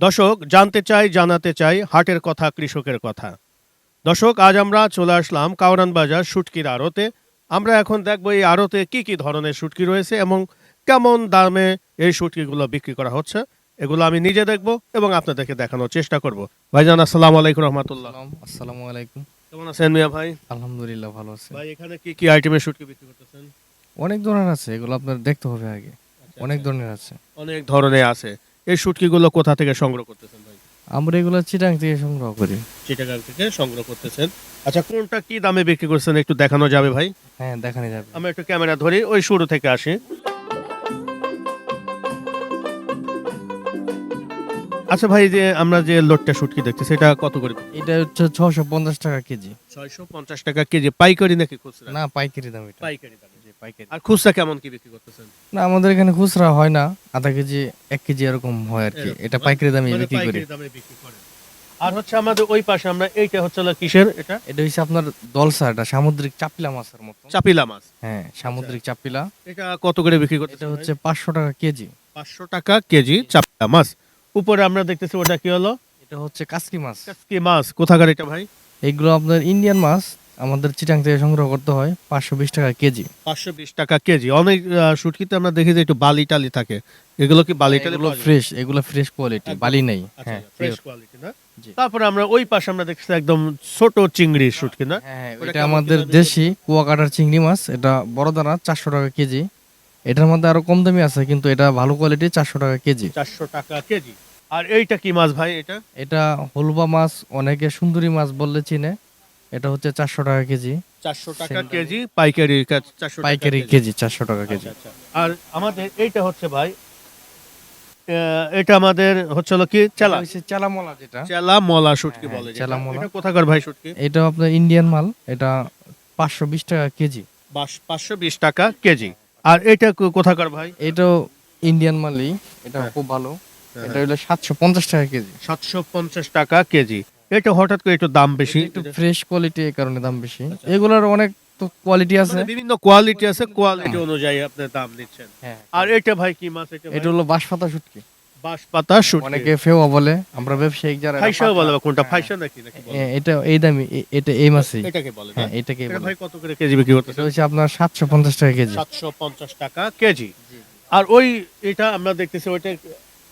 দর্শক জানতে চাই জানাতে চাই হাটের কথা কৃষকের কথা। দর্শক আজ আমরা চলে আসলাম কাউরান বাজার শুটকির আড়তে। আমরা এখন দেখব এই আড়তে কি কি ধরনের শুটকি রয়েছে এবং কেমন দামে এই শুটকিগুলো বিক্রি করা হচ্ছে। এগুলো আমি নিজে দেখব এবং আপনাদেরকে দেখানোর চেষ্টা করব। ভাইজান আসসালামু আলাইকুম রহমতুল্লাহ। আসসালামু আলাইকুম। কেমন আছেন মিয়া ভাই? আলহামদুলিল্লাহ ভালো আছি। ভাই এখানে কি কি আইটেমের শুটকি বিক্রি করতেছেন? অনেক ধরনের আছে, এগুলো আপনার দেখতে হবে আগে। আচ্ছা, অনেক আচ্ছা। ধরনের আছে। অনেক ধরনের আছে। এই শুটকিগুলো কোথা থেকে সংগ্রহ করতেছেন ভাই? আমরা এগুলো চিটাং থেকে সংগ্রহ করি। চিটাগাং থেকে সংগ্রহ করতেছেন। আচ্ছা কোনটা কি দামে বিক্রি করছেন একটু দেখানো যাবে ভাই? হ্যাঁ, দেখানো যাবে। আমরা একটু ক্যামেরা ধরি ওই শুরু থেকে আসি। আচ্ছা ভাই যে আমরা যে লোটটা শুটকি দেখতেছি এটা কত করে? এটা হচ্ছে 650 টাকা কেজি। 650 টাকা কেজি পাইকারি নাকি খুচরা? না, পাইকারি দাম এটা। পাইকারি দামে। জি, পাইকারি। আর খুচরা কেমন কি বিক্রি করতেছেন? না, আমাদের এখানে খুচরা হয় না, আধা কেজি 1 কেজি এরকম হয় আর কি। এরকম, এটা না? পাইকারি দামে মানে বিক্রি করি। পাইকারি দামে বিক্রি করেন। আর হচ্ছে আমাদের ওই পাশে আমরা এইটা হচ্ছে হলো কিসের এটা? এটা হচ্ছে আপনার দলসা, এটা সামুদ্রিক চাপিলা মাছের মতো। চাপিলা মাছ। হ্যাঁ, সামুদ্রিক চাপিলা। এটা কত করে বিক্রি এটা করতেছেন হচ্ছে ভাই? 500 টাকা কেজি। 500 টাকা কেজি চাপিলা মাছ। উপরে আমরা দেখতেছি ওটা কি হলো? এটা হচ্ছে কাসকি মাছ। কাসকি মাছ। কোথাকার এটা ভাই? এগুলো আপনার ইন্ডিয়ান মাছ, আমাদের চিটাং থেকে সংগ্রহ করতে হয়। 520 টাকা কেজি। 520 টাকা কেজি। অনেক শুটকিতে আমরা দেখি যে একটু বালি টালি থাকে। এগুলো কি বালি টালি এগুলো পাওয়া যায়? ফ্রেশ, এগুলো ফ্রেশ কোয়ালিটি, একদম। বালি নেই। আচ্ছা, হ্যাঁ, ফ্রেশ pure। কোয়ালিটি না? জি। তারপরে আমরা ওই পাশে আমরা দেখছি একদম ছোট চিংড়ি শুটকি না? হ্যাঁ, ওটা এটা কেমন আমাদের কি দামে দেশি কুয়াকাটার চিংড়ি মাছ। এটা বড় দানা, 400 টাকা কেজি। এটার মধ্যে আরো কম দামি আছে, কিন্তু এটা ভালো কোয়ালিটি, 400 টাকা কেজি। 400 টাকা কেজি। আর এইটা কি মাছ ভাই এটা? এটা হলুবা মাছ, অনেকে সুন্দরী মাছ বললে চিনে। এটা হচ্ছে 400 টাকা কেজি। 400 টাকা সেম দামে। কেজি পাইকারি 400 টাকা পাইকারি কেজি। কেজি 400 টাকা আচ্ছা, কেজি। আচ্ছা। আর আমাদের এইটা হচ্ছে ভাই এটা আমাদের হচ্ছে হলো কি চেলা। এটা হচ্ছে চেলামলা যেটা। চেলা মলা শুটকি হ্যাঁ, বলে যেটা। চেলা মলা। এটা কোথাকার ভাই শুটকি? এটা আপনার ইন্ডিয়ান মাল। এটা 520 টাকা কেজি। 520 টাকা কেজি। আর এটা কোথাকার ভাই? এটাও ইন্ডিয়ান মালই। এটা হ্যাঁ। খুব ভালো। হ্যাঁ, এটা হলো 750 টাকা কেজি। 750 টাকা কেজি। এটা হঠাৎ করে একটু দাম বেশি। একটু ফ্রেশ কোয়ালিটি, এই কারণে দাম বেশি। আচ্ছা। এগুলোর অনেক তো কোয়ালিটি আছে। মানে বিভিন্ন কোয়ালিটি আছে, কোয়ালিটি অনুযায়ী আপনি দাম নিচ্ছেন। হ্যাঁ। আর এটা ভাই কি মাছ এটা ভাই? এটা হলো বাঁশপাতা শুটকি। বাঁশপাতা শুটকি। অনেকে ফেওয়া বলে, আমরা ব্যবসায়িক যারা এটা ফাইসাও বলে বা কোনটা হ্যাঁ। ফাইসা নাকি নাকি বলে? এটা এই দামি, এটা এই মাছই। এটাকে বলে না? হ্যাঁ, এটাকে এটা বলে। ভাই কত করে কেজি বিক্রি এটা করতেছেন? হচ্ছে আপনার 750 টাকা কেজি। 750 টাকা কেজি। আর ওই এটা আমরা দেখতেছি ওইটা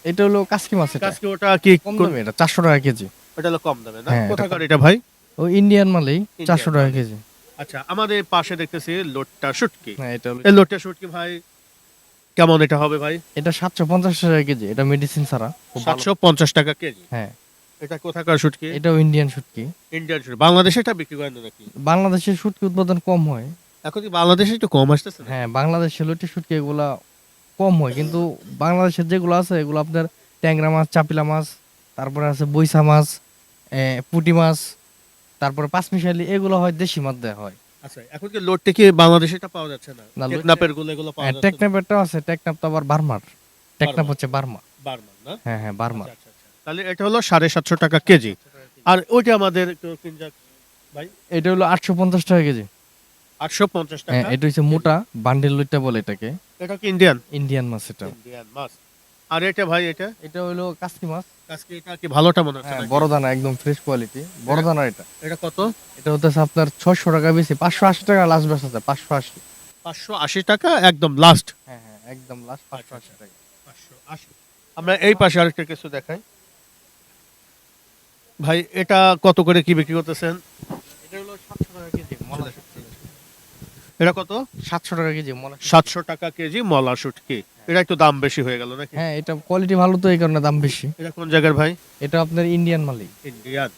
এটা হলো কাসকি মাছ। এটা কাজকে ওটা কি কম দামে, এটা 400 টাকা কেজি। ওটা হলো কম দামে না? হ্যাঁ, এটা কোথাকার এটা ভাই? ও ইন্ডিয়ান মালই, 400 ইন্ডিয়ান টাকা মালই। কেজি। আচ্ছা আমাদের পাশে দেখতেছি লোটটা শুটকি। হ্যাঁ, এটা হলো এই লোটটা শুটকি ভাই কেমন এটা হবে ভাই? এটা 750 টাকা কেজি। এটা মেডিসিন ছাড়া, খুব ভালো। 750 টাকা কেজি। হ্যাঁ, এটা কোথাকার শুটকি? এটাও ইন্ডিয়ান শুটকি। ইন্ডিয়ান শুটকি। বাংলাদেশে এটা বিক্রি করেন না নাকি? বাংলাদেশের শুটকি উৎপাদন কম হয়। এখন কি বাংলাদেশে একটু কম আসতেছে না? হ্যাঁ, বাংলাদেশের লইট্টি শুটকি এগুলা কম হয়, কিন্তু বাংলাদেশের যেগুলো আছে এগুলো আপনার ট্যাংরা মাছ, চাপিলা মাছ, তারপরে আছে বইসা মাছ, পুঁটি মাছ, তারপরে পাঁচমিশালি, এগুলো হয় দেশি মধ্যে হয়। আচ্ছা এখন কি লোটটা কি বাংলাদেশে এটা পাওয়া যাচ্ছে না? না, টেকনাপের গুলো এগুলো পাওয়া যাচ্ছে না? টেকনাপেরটাও আছে। টেকনাপ তো আবার বার্মার। টেকনাপ হচ্ছে বার্মা। বারমান না? হ্যাঁ, হ্যাঁ, বার্মা। আচ্ছা, আচ্ছা, আচ্ছা। তাহলে এটা হলো 750 টাকা কেজি। আর ওইটা আমাদের কিনজাক ভাই এটা হলো 850 টাকা কেজি। 850 হ্যাঁ, টাকা। এটা হচ্ছে মোটা বান্ডিল লইট্টা বলে এটাকে। এটা কি ইন্ডিয়ান? ইন্ডিয়ান মাছ এটা। ইন্ডিয়ান মাছ। আর এটা ভাই এটা এটা হলো কাসকি মাছ। আজকে এটা কি ভালোটা মনে হচ্ছে হ্যাঁ, নাকি? বড় দানা, একদম ফ্রেশ কোয়ালিটি, বড় দানা এটা। এটা কত? এটা হচ্ছে আপনার 600 টাকা বেশি, 580 টাকা লাস্ট বেচা যায়, 580। 580 টাকা একদম লাস্ট। হ্যাঁ, হ্যাঁ, একদম লাস্ট 580 টাকা। 580। আমরা এই পাশে আরেকটা কিছু দেখাই। ভাই এটা কত করে কি বিক্রি করতেছেন? এটা হলো 700 টাকা কেজি মলা শুটকি। এটা কত? 700 টাকা কেজি মলা শুটকি। 700 টাকা কেজি মলা শুটকি। এটা একটু দাম বেশি হয়ে গেল নাকি? হ্যাঁ, এটা কোয়ালিটি ভালো তো, এই কারণে দাম বেশি। এটা কোন জায়গার ভাই? এটা আপনার ইন্ডিয়ান মালই। ইন্ডিয়ান।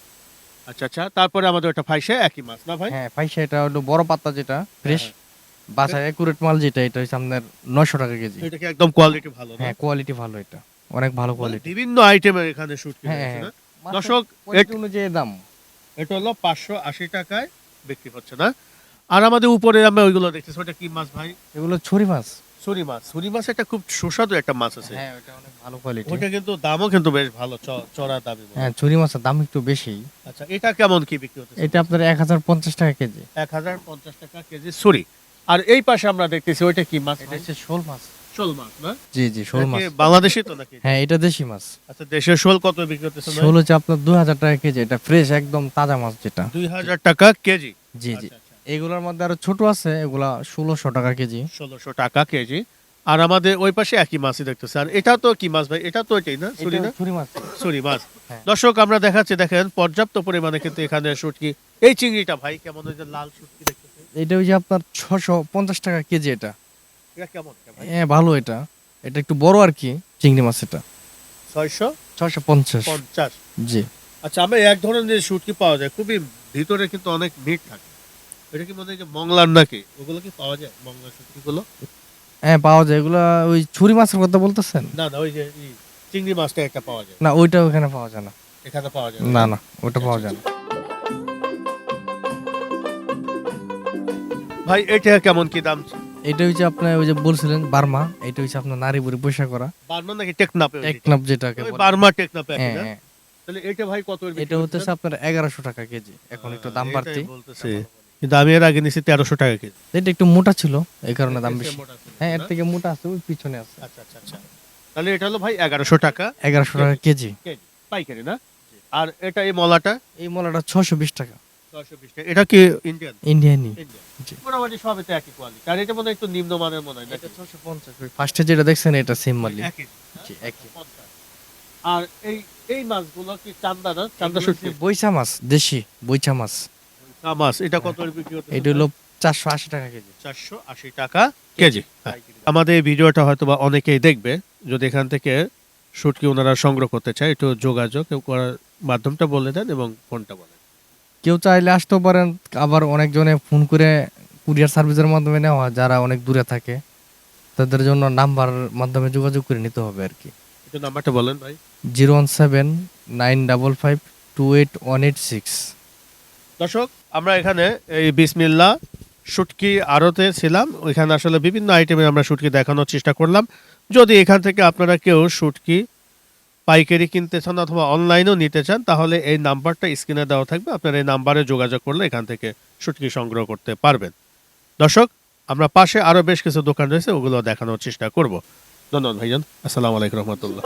আচ্ছা আচ্ছা তারপরে আমাদের ওটা ফাইসে একই মাছ না ভাই? হ্যাঁ, পয়সা এটা হলো বড় পাতা যেটা ফ্রেশ হ্যাঁ, বাসায় একুরেট মাল, যেটা এটা হচ্ছে আপনার 900 টাকা কেজি। এটা কি একদম কোয়ালিটি ভালো না? হ্যাঁ, কোয়ালিটি ভালো, এটা অনেক ভালো কোয়ালিটি। বিভিন্ন আইটেমের এখানে শুটকি হ্যাঁ, রয়েছে হ্যাঁ, না? দর্শক কোয়ালিটি অনুযায়ী দাম। এটা হলো 580 টাকায় বিক্রি হচ্ছে না? আর আমাদের উপরে আমরা ওইগুলো দেখতেছি ওটা কি মাছ ভাই? এগুলো ছড়ি মাছ। ছুরি মাছ। ছুরি মাছ একটা খুব সুস্বাদু একটা মাছ আছে। হ্যাঁ, ওটা অনেক ভালো কোয়ালিটি। ওটা কিন্তু দামও কিন্তু বেশ ভালো চড়া দামই মনে হয়। হ্যাঁ, ছড়ি মাছের দাম একটু বেশি। আচ্ছা এটা কেমন কি বিক্রি হচ্ছে? এটা আপনার 1050 টাকা কেজি। 1050 টাকা কেজি ছুরি। আর এই পাশে আমরা দেখতেছি ওইটা কি মাছ এটা ভাই? হচ্ছে শোল মাছ। শোল মাছ না? জি জি, শোল মাছ। এটা কি বাংলাদেশি তো নাকি? হ্যাঁ, এটা দেশি মাছ। আচ্ছা, দেশের শোল কত বিক্রি করতেছেন ভাই? শোল হচ্ছে আপনার 2000 টাকা কেজি, এটা ফ্রেশ একদম তাজা মাছ যেটা। 2000 টাকা কেজি। জি জি। আচ্ছা, আচ্ছা। এগুলোর মধ্যে আরো ছোট আছে, এগুলা 1600 টাকা কেজি। 1600 টাকা কেজি। আর আমাদের ওই পাশে একই মাছই দেখতেছে। আর এটা তো কি মাছ ভাই? এটা তো এটাই না? ছুরি না? ছুরি মাছ। ছুরি মাছ। হ্যাঁ। দর্শক আমরা দেখাচ্ছি, দেখেন পর্যাপ্ত পরিমাণে কিন্তু এখানে শুটকি। এই চিংড়িটা ভাই কেমন, ওই যে লাল শুটকি দেখতেছে, এটা ওই যে আপনার 650 টাকা কেজি এটা। এটা কেমন ভাই? হ্যাঁ, ভালো এটা। এটা একটু বড় আর কি, চিংড়ি মাছ এটা। 650। 650। জি। আচ্ছা, আমরা এক ধরনের শুটকি পাওয়া যায়, খুবই ভিতরে কিন্তু অনেক মিট থাকে। এটা কি মনে হয় যে মংলার নাকি? ওগুলো কি পাওয়া যায় মংলার শুটকিগুলো? হ্যাঁ, পাওয়া যায় এগুলা। ওই ছুরি মাছের কথা বলতেছেন? না না, ওই যে চিংড়ি মাছটা একটা পাওয়া যায়, না, ওইটা ওখানে পাওয়া যায় না। এখানে পাওয়া যায় না না, ওটা পাওয়া যায় না। ভাই এটা কেমন কি দাম? এটা হচ্ছে আপনার ওই যে বলছিলেন বার্মা, এটা হচ্ছে আপনার নারী বুড়ি পয়সা করা বার্মা নাকি টেকনাফে? টেকনাফ যেটাকে ওই বলে। বার্মা টেকনাফে হ্যাঁ একই না? হ্যাঁ। তাহলে এটা ভাই কত এটা হচ্ছে আপনার 1100 টাকা কেজি, এখন একটু দাম বাড়তি। বলতেছে, কিন্তু আমি এর আগে নিছি 1300 টাকা কেজি। এটা একটু মোটা ছিল, এই কারণে দাম এর বেশি। চেয়ে মোটা ছিল, হ্যাঁ, এর না? থেকে মোটা আছে, ওই পিছনে আছে। আচ্ছা আচ্ছা আচ্ছা। তাহলে এটা হলো ভাই 1100 টাকা 1100 টাকা কেজি। কেজি, পাইকারি না? আর এটা এই মলাটা এই মলাটা 620 টাকা। 620 টাকা। এটা কি ইন্ডিয়ান? ইন্ডিয়ানি। ইন্ডিয়ান। জি। মোটামুটি সবই তো একই কোয়ালিটি। আর এটা মনে হয় একটু নিম্নমানের মনে হয় নাকি? এটা 650। ওই ফার্স্টে যেটা দেখছেন এটা সেম মালি। একই, জি, একই। 50। আর এই এই মাছগুলো কি চান্দা না? চান্দা শুটকি বইচা মাছ, দেশি বইচা মাছ। মাছ। এটা কত বিক্রি হচ্ছে? এটা হলো 480 টাকা কেজি। 480 টাকা কেজি। আমাদের এই ভিডিওটা হয়তো বা অনেকেই দেখবে, যদি এখান থেকে শুটকি ওনারা সংগ্রহ করতে চায় একটু যোগাযোগ করার মাধ্যমটা বলে দেন এবং ফোনটা বলেন। কেউ চাইলে আসতেও পারেন, আবার অনেকজনে ফোন করে কুরিয়ার সার্ভিসের মাধ্যমে নেওয়া হয়, যারা অনেক দূরে থাকে তাদের জন্য নাম্বার মাধ্যমে যোগাযোগ করে নিতে হবে আর কি। একটু নাম্বারটা বলেন ভাই। 017-955-28186। দর্শক আমরা এখানে এই বিসমিল্লাহ শুটকি আড়তে ছিলাম, ওইখানে আসলে বিভিন্ন আইটেমে আমরা শুটকি দেখানোর চেষ্টা করলাম। যদি এখান থেকে আপনারা কেউ শুটকি পাইকারি কিনতে চান অথবা অনলাইনেও নিতে চান, তাহলে এই নাম্বারটা স্ক্রিনে দেওয়া থাকবে, আপনারা এই নাম্বারে যোগাযোগ করলে এখান থেকে শুটকি সংগ্রহ করতে পারবেন। দর্শক আমরা পাশে আরো বেশ কিছু দোকান রয়েছে, ওগুলো দেখানোর চেষ্টা করব। ধন্যবাদ ভাইজান, আসসালামু আলাইকুম রহমতুল্লাহ।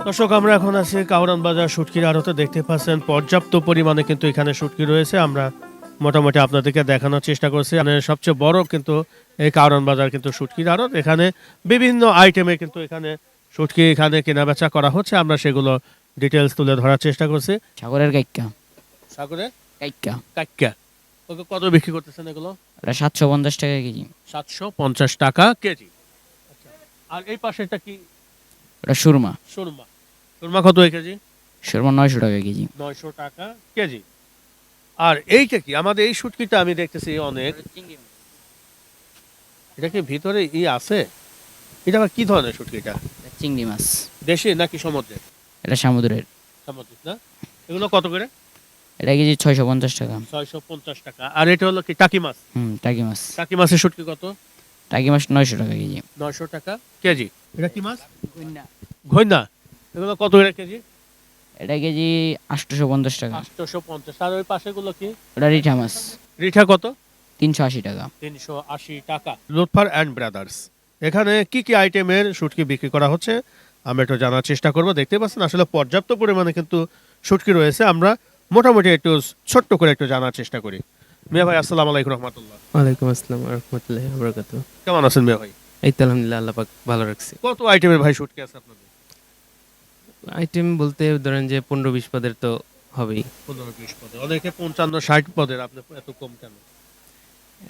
দর্শক আমরা এখন আছি কাউরান বাজার শুটকির আড়তে। দেখতে পাচ্ছেন পর্যাপ্ত পরিমাণে কিন্তু এখানে শুটকি রয়েছে। আমরা মোটামুটি আপনাদেরকে দেখানোর চেষ্টা করছি। মানে সবচেয়ে বড় কিন্তু এই কাউরান বাজার কিন্তু শুটকির আড়ত। এখানে বিভিন্ন আইটেমে কিন্তু এখানে শুটকি এখানে কেনা বেচা করা হচ্ছে। আমরা সেগুলো ডিটেলস তুলে ধরার চেষ্টা করছি। সাগরের কাইক্কা সাগরে কাইক্কা কাক্কা, ওকে কত বিক্রি করতেছেন এগুলো? ওটা 750 টাকা কেজি। 750 টাকা কেজি। আচ্ছা, আর এই পাশেটা কি? ওটা সুরমা। সুরমা। সুরমা কত এই কেজি? সুরমা 900 টাকা কেজি। 900 টাকা কেজি। আর এইটা কি? আমাদের এই শুটকিটা আমি দেখতেছি অনেক, এটা কি ভিতরে আছে? এটা আবার কি ধরনের শুটকি? এটা চিংড়ি মাছ। দেশি নাকি সমুদ্রের? এটা সমুদ্রের। সামুদ্রিক না? এগুলো কত করে? এটা কেজি 650 টাকা। 650 টাকা। আর এটা হলো কি টাকি মাছ? টাকি মাছ। টাকি মাছের শুটকি কত? টাকি মাছ 900 টাকা কেজি। 900 টাকা কেজি। এটা কি মাছ? ঘইনা। এগুলো কত করে কেজি? এটা কেজি 850 টাকা। 850। আর ওই পাশেগুলো কি? ওটা রিঠা মাছ। রিঠা কত? 380 টাকা। 380 টাকা। লুৎফার অ্যান্ড ব্রাদার্স, এখানে কি কি আইটেমের শুটকি বিক্রি করা হচ্ছে আমরা একটু জানার চেষ্টা করব। দেখতে পাচ্ছেন আসলে পর্যাপ্ত পরিমাণে কিন্তু শুটকি রয়েছে। আমরা মোটামুটি একটু ছোট্ট করে একটু জানার চেষ্টা করি। মিয়া ভাই আসসালামু আলাইকুম রহমতুল্লাহ। ওয়ালাইকুম আসসালাম রহমতুল্লাহ বরকাত। কেমন আছেন মিয়া ভাই? এই তো আলহামদুলিল্লাহ, আল্লাহ পাক ভালো রাখছে। কত আইটেমের ভাই শুটকি আছে আপনাদের? আইটেম বলতে ধরেন যে 15-20 পদের তো হবেই। 15-20 পদের, অনেকে 55-60 পদের, আপনি এত কম কেন?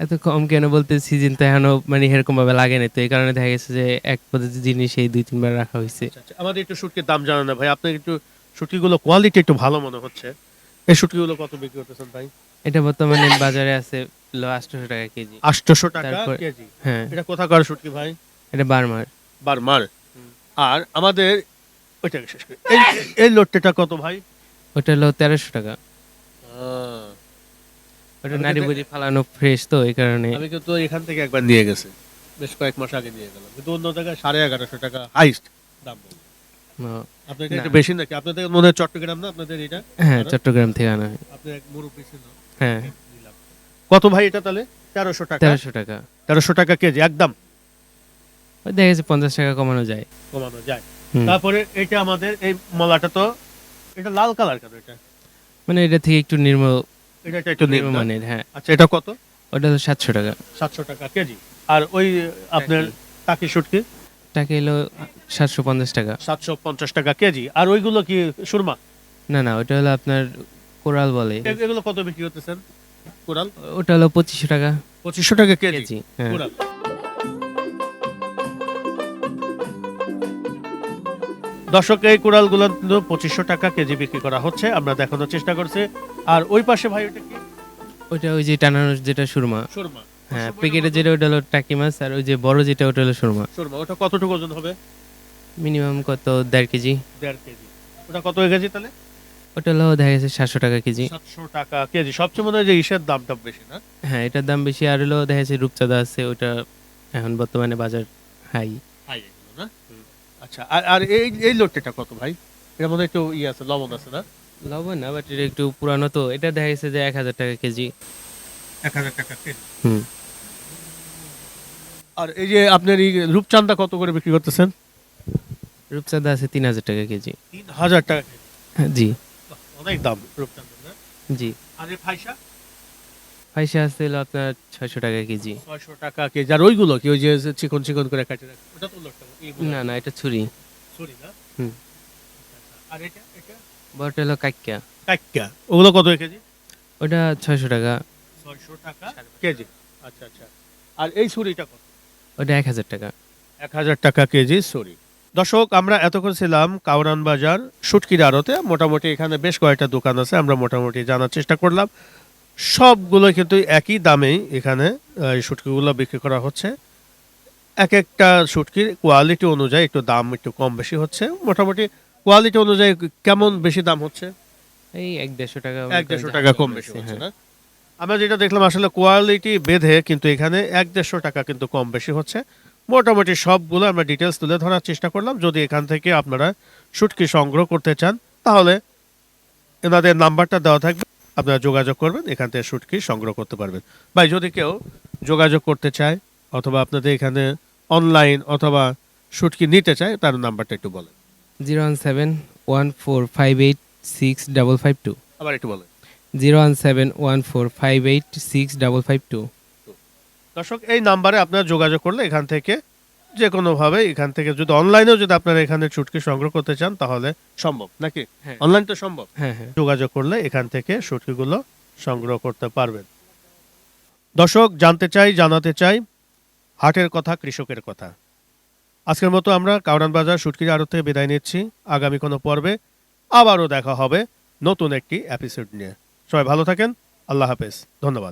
এত কম কেন বলতে, সিজন তো এখনো মানে এরকম ভাবে লাগে না, তো এই কারণে দেখা গেছে যে এক পদের জিনিস এই 2-3 বার রাখা হয়েছে। আচ্ছা, আচ্ছা, আমাদের একটু শুটকির দাম জানান না ভাই, আপনার একটু শুটকিগুলো কোয়ালিটি একটু ভালো মনে হচ্ছে। এই শুটকিগুলো কত বিক্রি করতেছেন ভাই? এটা বর্তমানে বাজারে আছে 800 টাকা কেজি। 800 টাকা তারপর- কেজি। হ্যাঁ, এটা কোথাকার শুটকি ভাই? এটা বার্মার। বার্মার। আর আমাদের ওইটাকে শেষ করি, এই লোটটা কত ভাই? ওটা হলো 1300 টাকা। ওটা আমি নারী কিন্তু- বুড়ি ফালানো ফ্রেশ, তো এই কারণে। আমি কিন্তু এখান থেকে একবার নিয়ে গেছি, বেশ কয়েক মাস আগে নিয়ে গেলাম, কিন্তু অন্য জায়গায় 1150 টাকা হাইস্ট দাম বলে। আপনাদের না। এটা বেশি নাকি? আপনাদের মনে হয় চট্টগ্রাম না আপনাদের এটা? হ্যাঁ, চট্টগ্রাম থেকে আনা হয়। আপনি এক মুরব্বী ছিল। হ্যাঁ, নিলাম। কত ভাই এটা তাহলে? 1300 টাকা। 1300 টাকা। 1300 টাকা কেজি একদম ওই দেখা গেছে 50 টাকা কমানো যায়। কমানো যায়। হুম। তারপরে এটা আমাদের এই মলাটা তো এটা লাল কালার কেন এটা? মানে এটা থেকে একটু এটা একটু নিম্ন। নিম্নমানের। হ্যাঁ, আচ্ছা, এটা কত? ওটা হলো 700 টাকা। 700 টাকা কেজি। আর ওই আপনার টাকি শুটকি টাকা এলো 750 টাকা। 750 টাকা কেজি। আর ওইগুলো কি সুরমা? না না, ওটা হলো আপনার কোরাল বলে। এগুলো কত বিক্রি করতেছেন? কোরাল ওটা হলো 2500 টাকা 2500 টাকা কেজি। কেজি। হ্যাঁ, কোরাল। দর্শক, এই কোরালগুলো 2500 টাকা কেজি বিক্রি করা হচ্ছে, আমরা দেখানোর চেষ্টা করছি। আর ওই পাশে ভাই ওটা কি? ওটা ওই যে টানানো যেটা সুরমা। সুরমা। হ্যাঁ, প্যাকেটে যেটা ওটা হলো টাকি মাছ, আর ওই যে বড় যেটা ওটা হলো সুরমা। সুরমা ওটা কতটুকু ওজন হবে? মিনিমাম কত 1.5 কেজি। 1.5 কেজি। ওটা কত কেজি তাহলে? ওটা হলো দেখা গেছে 700 টাকা কেজি। 700 টাকা কেজি। সবচেয়ে মনে হয় যে ইসের দামটা বেশি না? হ্যাঁ, এটার দাম বেশি। আর হলো দেখা যাচ্ছে রূপচাঁদা আছে, ওটা এখন বর্তমানে বাজার হাই। হাই এগুলো না? আচ্ছা, আর আর এই এই লোটটা কত ভাই? এর মধ্যে একটু আছে, লবণ আছে না? লবণ না, বাট এটা একটু পুরানো, তো এটা দেখা গেছে যে 1000 টাকা কেজি। 1000 টাকা কেজি। হুম। আর এই যে আপনার এই রূপচাঁদা কত করে বিক্রি করতেছেন? রূপচাঁদা আছে 3000 টাকা কেজি। 3000 টাকা কেজি। হ্যাঁ, জি বাহ, অনেক দাম রূপচাঁদা না? জি। আর এই ফাইসা পয়সা আছে হলো আপনার 600 টাকা কেজি। 600 টাকা কেজি। আর ওইগুলো কি ওই যে চিকন চিকন করে কাটে রাখে ওটা তো লোটটা? না না, এটা ছুরি। সরি না? হুম। আর এটা বড়টা হলো কাক্কা। কাক্কা। ওগুলো কত কেজি? ওটা 600 টাকা। 600 টাকা কেজি। আচ্ছা আচ্ছা। আর এই ছুরিটা কত? ওটা 1000 টাকা। 1000 টাকা কেজি সরি। দর্শক, আমরা এতক্ষণ ছিলাম কাউরান বাজার শুটকির আড়তে। মোটামুটি এখানে বেশ কয়েকটা দোকান আছে, আমরা মোটামুটি জানার চেষ্টা করলাম। সবগুলো কিন্তু একই দামেই এখানে এই শুটকিগুলো বিক্রি করা হচ্ছে। এক একটা শুটকির কোয়ালিটি অনুযায়ী একটু দাম একটু কম বেশি হচ্ছে। মোটামুটি কোয়ালিটি অনুযায়ী কেমন বেশি দাম হচ্ছে? এই 1-150 টাকা। 1-150 টাকা কম বেশি হচ্ছে না? আমরা যেটা দেখলাম আসলে কোয়ালিটি বেঁধে কিন্তু এখানে 1-150 টাকা কিন্তু কম বেশি হচ্ছে। মোটামুটি সবগুলো আমরা ডিটেলস তুলে ধরার চেষ্টা করলাম। যদি এখান থেকে আপনারা শুটকি সংগ্রহ করতে চান তাহলে এনাদের নাম্বারটা দেওয়া থাকবে, আপনারা যোগাযোগ করবেন, এখান থেকে শুটকি সংগ্রহ করতে পারবেন। ভাই, যদি কেউ যোগাযোগ করতে চায় অথবা আপনাদের এখানে অনলাইন অথবা শুটকি নিতে চায় তার নাম্বারটা একটু বলেন। 01714586552। আবার একটু বলেন। 01714586552। দর্শক, এই নাম্বারে আপনারা যোগাযোগ করলে এখান থেকে যে কোনোভাবে এখান থেকে যদি অনলাইনেও যদি আপনারা এখানে শুটকি সংগ্রহ করতে চান তাহলে সম্ভব নাকি? হ্যাঁ। অনলাইন তো সম্ভব। হ্যাঁ হ্যাঁ। যোগাযোগ করলে এখান থেকে শুটকিগুলো সংগ্রহ করতে পারবেন। দর্শক, জানতে চাই জানাতে চাই হাটের কথা, কৃষকের কথা। আজকের মতো আমরা কাউরান বাজার শুটকির আড়ত থেকে বিদায় নিচ্ছি। আগামী কোনো পর্বে আবারও দেখা হবে নতুন একটি এপিসোড নিয়ে। সবাই ভালো থাকেন। আল্লাহ হাফেজ। ধন্যবাদ।